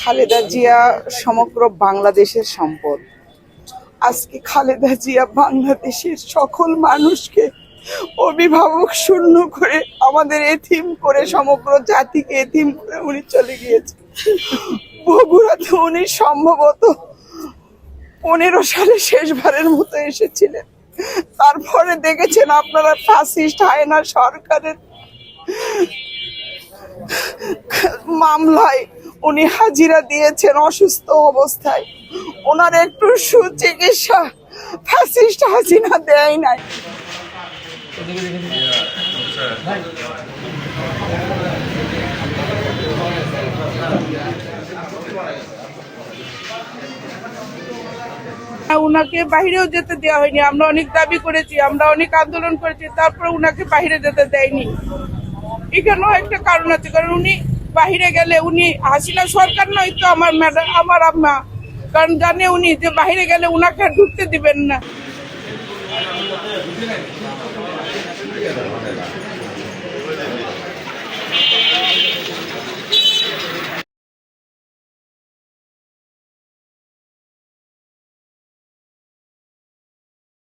খালেদা জিয়া সমগ্র বাংলাদেশের সম্পদ। আজকে খালেদা জিয়া বাংলাদেশের সকল মানুষকে অভিভাবক শূন্য করে, আমাদের এতিম করে, সমগ্র জাতিকে এতিম করে উনি চলে গিয়েছে। বগুড়াতে উনি সম্ভবত 15 সালে শেষবারের মতো এসেছিলেন। তারপরে দেখেছেন আপনারা ফ্যাসিস্ট হায়না সরকারের মামলায় উনি হাজিরা দিয়েছেন অসুস্থ অবস্থায়। ওনার একটু সুচিকিৎসা ফ্যাসিস্ট হাসিনা দেয় নাই। উনাকে বাহিরেও যেতে দেওয়া হয়নি। আমরা অনেক দাবি করেছি, আমরা অনেক আন্দোলন করেছি, তারপরে উনাকে বাহিরে যেতে দেয়নি। এখানেও একটা কারণ আছে, কারণ উনি বাহিরে গেলে, উনি হাসিনা সরকার নয় তো আমার ম্যাডাম, আমার আম্মা, কারণ জানে উনি যে বাহিরে গেলে উনাকে ঢুকতে দিবেন না।